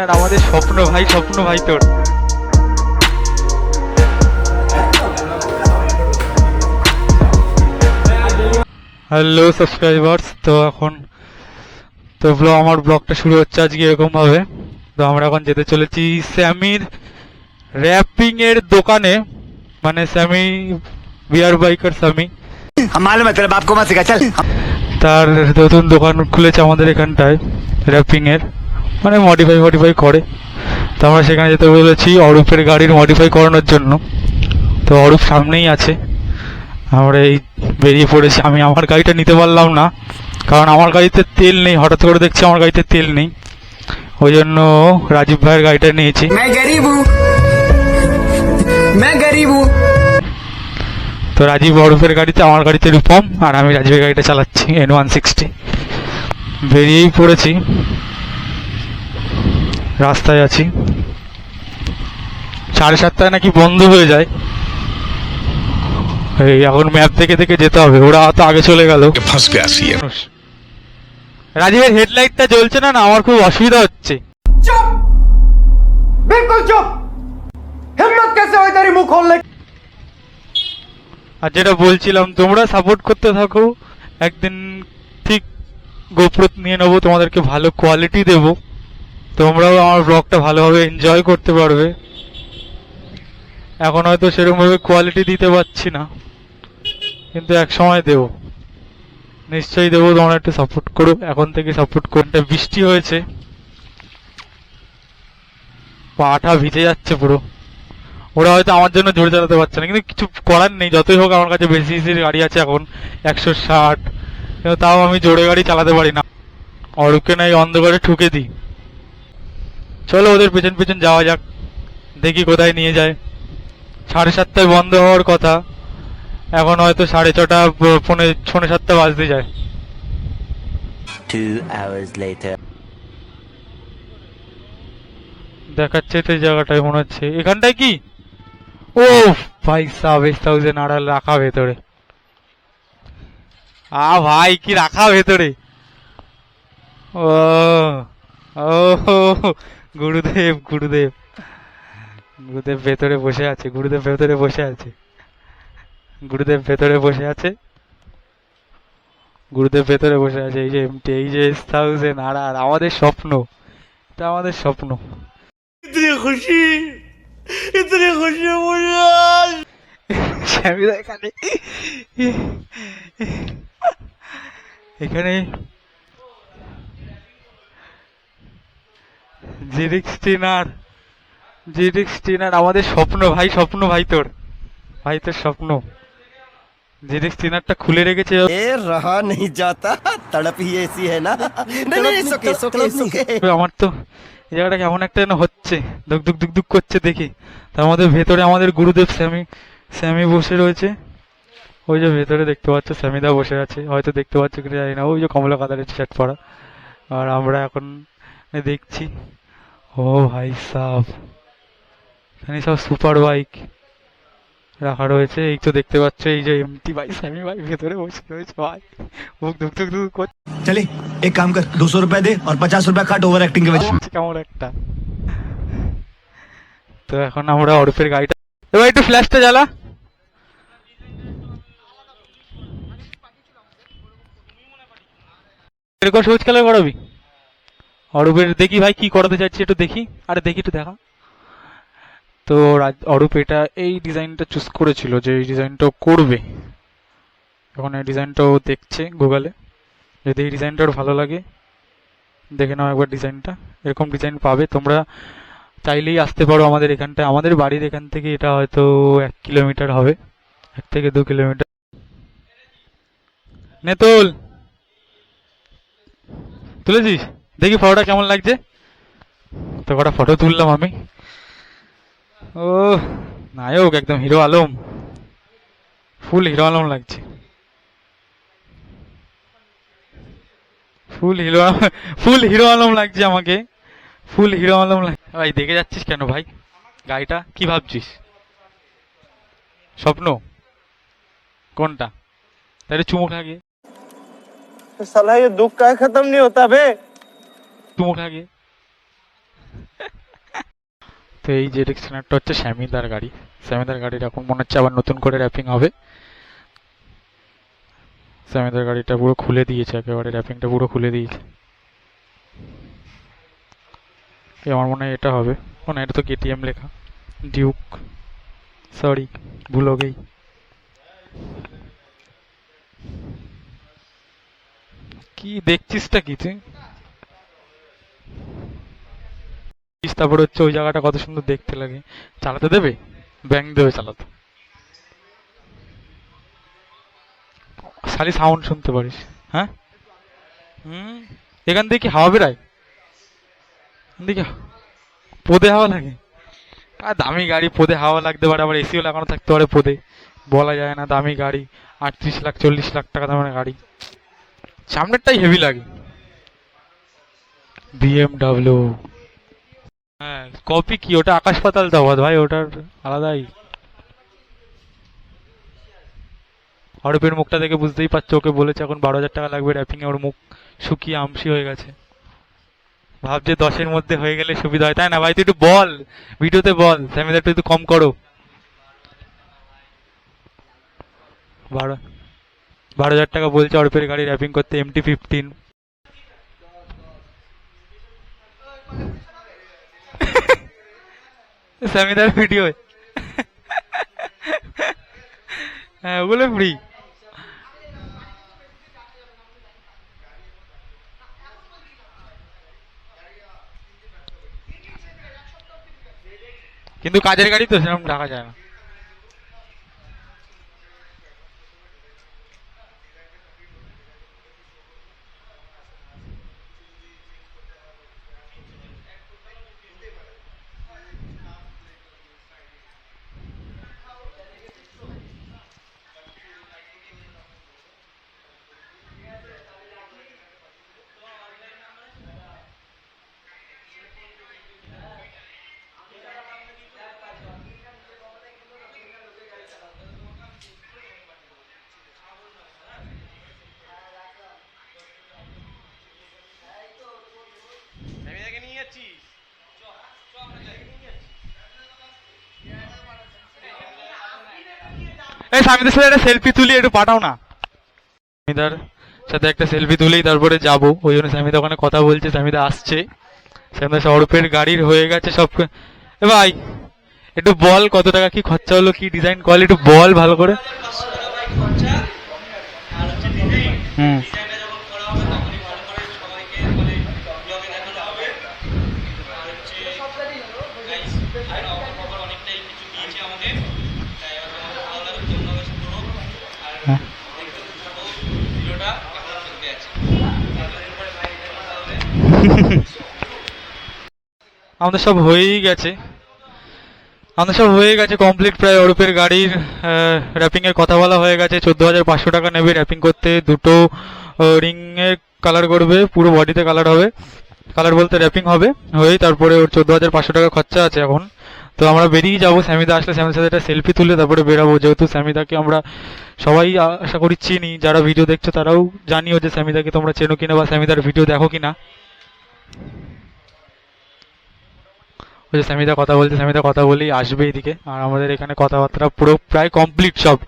আর আমাদের স্বপ্ন ভাই, স্বপ্ন ভাই তোর। হ্যালো সাবস্ক্রাইবার্স, তো এখন তো আমার ব্লগটা শুরু হচ্ছে আজকে এরকম ভাবে। তো আমরা এখন যেতে চলেছি স্যামির র্যাপিং এর দোকানে, মানে স্যামি বিয়ার বাইকার স্যামি তার নতুন দোকান খুলেছে আমাদের এখানটায় র্যাপিং এর, মানে মডিফাই করে। তো আমরা সেখানে যেতে বলেছি অরূপের গাড়ির মডিফাই করানোর জন্য। তো অরূপ সামনেই আছে, আমরা এই বেরিয়ে পড়েছি। আমি আমার গাড়িটা নিতে পারলাম না, কারণ আমার গাড়িতে তেল নেই। হঠাৎ করে দেখছি আমার গাড়িতে তেল নেই, ওই জন্য রাজীব ভাইয়ের গাড়িটা নিয়েছি। তো রাজীব অরূপের গাড়িতে, আমার গাড়িতে রূপম, আর আমি রাজীবের গাড়িটা চালাচ্ছি N160। বেরিয়েই পড়েছি, রাস্তায় আছি। 7:30 নাকি বন্ধ হয়ে যায়। এই এখন ম্যাপ দেখে দেখে যেতে হবে, ওরা তো আগে চলে গেল। রাজীবের হেডলাইটটা জ্বলছে না, আমার খুব অসুবিধা হচ্ছে। চুপ, বিলকুল চুপ। হিম্মত कैसे হয় तेरी মুখ खोलने। আর যেটা বলছিলাম, তোমরা সাপোর্ট করতে থাকো, একদিন ঠিক গোপ্রো নিয়ে নেবো, তোমাদেরকে ভালো কোয়ালিটি দেবো, তোমরাও আমার ব্লগটা ভালোভাবে এনজয় করতে পারবে। এখন হয়তো সেরকম ভাবে কোয়ালিটি দিতে পারছি না, কিন্তু এক সময় দেবো, নিশ্চয়ই দেবো। তোমরা একটু সাপোর্ট করো, এখন থেকে সাপোর্ট করতে। বৃষ্টি হয়েছে, পাটা ভিজে যাচ্ছে পুরো। ওরা হয়তো আমার জন্য জোরে চালাতে পারছে না, কিন্তু কিছু করার নেই। যতই হোক আমার কাছে বেশি গাড়ি আছে এখন 160, কিন্তু তাও আমি জোরে গাড়ি চালাতে পারি না। অরূপকে নাই অন্ধকারে ঠুকে দিই। চলো ওদের পেছন পেছন যাওয়া যাক, দেখি কোথায় নিয়ে যায়। 7:30 বন্ধ হওয়ার কথা, এখন হয়তো 6:30, পৌনে 7 বাজতে যায়। 2 hours later. দেখাচ্ছে তো এই জায়গাটায়, মনে হচ্ছে এখানটায়। কি ও ভাই সাব 1000 আড়াল রাখা ভেতরে। ভাই কি রাখা ভেতরে। ও ও গুরুদেব গুরুদেব গুরুদেব ভেতরে বসে আছে, গুরুদেব ভেতরে বসে আছে, গুরুদেব ভেতরে বসে আছে, গুরুদেব ভেতরে বসে আছে। এই যে এমটি, এই যে 1000 আর আমাদের স্বপ্ন, এটা আমাদের স্বপ্ন। इतनी खुशी मुझे आज। স্যামিদা এখানে, এখানে জিডিক্স আমাদের স্বপ্ন ভাই, স্বপ্ন ভাই তোর, ভাই তোর স্বপ্ন। জিডিক্স টিনারটা খুলে রেখেছে। ए रहा नहीं जाता, तड़प ही ऐसी है ना। नहीं नहीं, सोके सोके सोके। আমার তো এই জায়গাটা কেমন একটা যেন হচ্ছে, ধুক ধুক ধুক ধুক করছে দেখি। তার মধ্যে ভেতরে আমাদের গুরুদেব স্যামি বসে রয়েছে। ওই যে ভেতরে দেখতে পাচ্ছ স্যামিদা বসে আছে, হয়তো দেখতে পাচ্ছ কিনা জানি না, ওই যে কমলা কালারের শার্ট পরা। আর আমরা এখন দেখছি, ও ভাই সাব, এখানে সব সুপার বাইক রাখা রয়েছে। এই তো দেখতে পাচ্ছ, এই যে এমটি ভাই, স্যামি ভাই ভেতরে বসে রয়েছে ভাই, মুখ ধুক ধুক ধুক করছে। चले एक काम कर, 200 रुपए दे और 50 रुपए काट ओवर एक्टिंग के वजह। কেমন একটা। তো এখন আমরা অরূপের গাড়িটা, এবার একটু ফ্ল্যাশটা জ্বালা। এরকম সবুজ কালার করাবি অরূপের, দেখি ভাই কি করাতে চাচ্ছি একটু দেখি। আরে দেখি একটু দেখা। তো অরূপ এটা এই ডিজাইনটা চুজ করেছিল, যে এই ডিজাইনটাও করবে। এখন এই ডিজাইনটাও দেখছে গুগলে, যদি এই ডিজাইনটা ওর ভালো লাগে দেখে নাও একবার ডিজাইনটা। এরকম ডিজাইন পাবে তোমরা, চাইলেই আসতে পারো আমাদের এখানটায়। আমাদের বাড়ির এখান থেকে এটা হয়তো 1 কিলোমিটার হবে, 1 থেকে 2 কিলোমিটার। নেতল তুলেছিস, দেখি ফটোটা কেমন লাগছে। তো কটা ফটো তুললাম আমি। ও নায়ক, একদম হিরো আলম, ফুল হিরো আলম লাগছে, ফুল হিরো আলম লাগছে আমাকে, ফুল হিরো আলম লাগছে। ভাই দেখে যাচ্ছিস কেন ভাই গাড়িটা, কি ভাবছিস? স্বপ্ন কোনটা? তাহলে চুমু খা গিয়ে, साला ये दुख का खत्म नहीं होता बे। চুমু খা গিয়ে। তো এই যে ডিরেকশনারটা হচ্ছে স্যামিদার গাড়ি। স্যামিদার গাড়ির এখন মনে হচ্ছে আবার নতুন করে র্যাপিং হবে। স্যামিদার গাড়িটা পুরো খুলে দিয়েছে, একেবারে র্যাপিংটা পুরো খুলে দিয়েছে। আমার মনে হয় এটা হবে, মনে হয় এটা তো কেটিএম লেখা, ডিউক, সরি ভুল हो गई। কি দেখছিসটা কি তুই? তারপর হচ্ছে ওই জায়গাটা কত সুন্দর দেখতে লাগে। চালাতে দেবে? ব্যাং দেবে চালাতে, খালি সাউন্ড শুনতে পারিস। হ্যাঁ, এখান থেকে কি হাওয়া বেরায়? দেখি পোদে হাওয়া লাগে। আর দামি গাড়ি পোদে হাওয়া লাগতে পারে, আবার এসিও লাগানো থাকতে পারে পোদে, বলা যায় না। দামি গাড়ি 38 লাখ 40 লাখ টাকা দামের গাড়ি, সামনেরটাই হেভি লাগে। বিএমডাব্লিউ, হ্যাঁ কপি কি ওটা, আকাশ পাতাল তফাৎ ভাই, ওটার আলাদাই। অরূপের মুখটা দেখে বুঝতেই পারছো, ওকে বলেছে এখন 12,000 টাকা লাগবে র্যাপিং এ, ওর মুখ শুকিয়ে আমসি হয়ে গেছে। ভাবছে 10-এর মধ্যে হয়ে গেলে সুবিধা হয়, তাই না ভাই? তুই একটু বল, ভিডিওতে বল স্যামিদা একটু কম করো। 12,000 টাকা বলছে অরূপের গাড়ি র্যাপিং করতে, MT-15। স্যামিদার ভিডিও, হ্যাঁ ওগুলো ফ্রি। কিন্তু কাজের গাড়ি তো সেরকম রাখা যায় না। এই স্বামীদের সাথে একটা সেলফি তুলি, একটু পাঠাও না। স্বামীদার সাথে একটা সেলফি তুলেই তারপরে যাবো, ওই জন্য স্বামীদা ওখানে কথা বলছে, স্বামীদা আসছে। স্বামীদা অরূপের গাড়ির হয়ে গেছে সব। এ ভাই একটু বল কত টাকা কি খরচা হলো, কি ডিজাইন করলে, একটু বল ভালো করে। হুম, হ্যাঁ। আমাদের সব হয়েই গেছে, কমপ্লিট প্রায়। অরূপের গাড়ির র্যাপিং এর কথা বলা হয়ে গেছে। 14,500 টাকা নেবে র্যাপিং করতে, দুটো রিং এ কালার করবে, পুরো বডিতে কালার হবে, কালার বলতে র্যাপিং হবে হয়েই তারপরে ওর 14,500 টাকা খরচা আছে এখন। তো আমরা বেরিয়ে যাবো, স্যামিদা আসলে স্যামির সাথে একটা সেলফি তুলে তারপরে বেরাবো, যেহেতু স্যামিদাকে আমরা সবাই আশা করি চিনি, যারা ভিডিও দেখছো তারাও জানিও যে স্যামিদাকে তোমরা চেনো কিনা বা স্যামিদার ভিডিও দেখো কিনা। ওই যে স্যামিদা কথা বলছে, স্যামিদা কথা বলেই আসবে এদিকে, আর আমাদের এখানে কথাবার্তা পুরো প্রায় কমপ্লিট সব।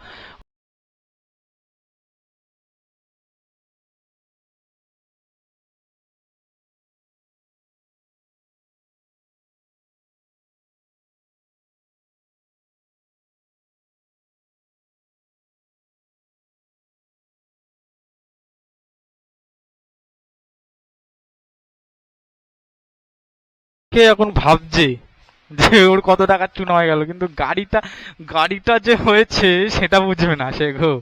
কে এখন ভাবছে যে ওর কত টাকার চুনা হয়ে গেল, কিন্তু গাড়িটা যে হয়েছে সেটা বুঝবে না সে গো।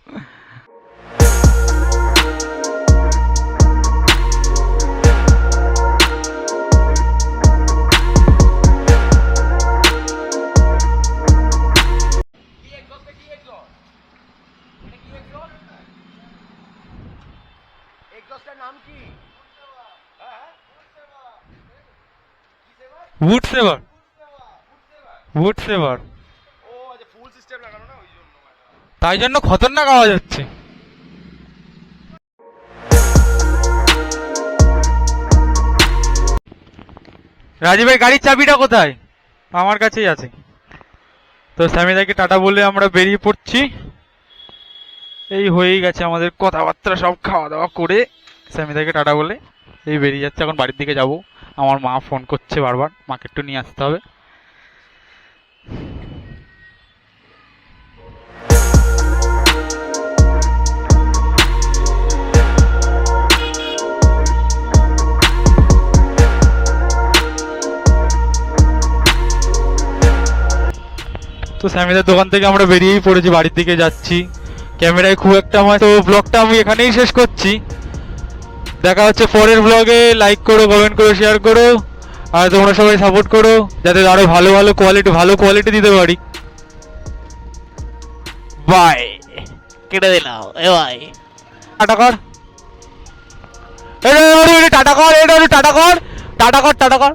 উড সেভার, তাই জন্য খতরনাক আওয়াজ হচ্ছে। রাজীবের গাড়ির চাবিটা কোথায়? আমার কাছেই আছে। তো স্যামিদাকে টাটা বলে আমরা বেরিয়ে পড়ছি। এই হয়েই গেছে আমাদের কথাবার্তা, সব খাওয়া দাওয়া করে স্যামিদাকে টাটা বলে এই বেরিয়ে যাচ্ছে। এখন বাড়ির দিকে যাব। আমার মা ফোন করছে বারবার, মাকে একটু নিয়ে আসতে হবে। তো স্যামিদার দোকান থেকে আমরা বেরিয়েই পড়েছি, বাড়ির দিকে যাচ্ছি। ক্যামেরায় খুব একটা আমার, তো ব্লগটা আমি এখানেই শেষ করছি। দেখা হচ্ছে পরের ব্লগে। লাইক করো, কমেন্ট করো, শেয়ার করো, আর তোমরা সবাই সাপোর্ট করো যাতে আরো ভালো কোয়ালিটি দিতে পারি। বাই, কেটে দিলাম। এ ভাই টাটা কর, টাটা কর, টাটা কর, টাটা কর।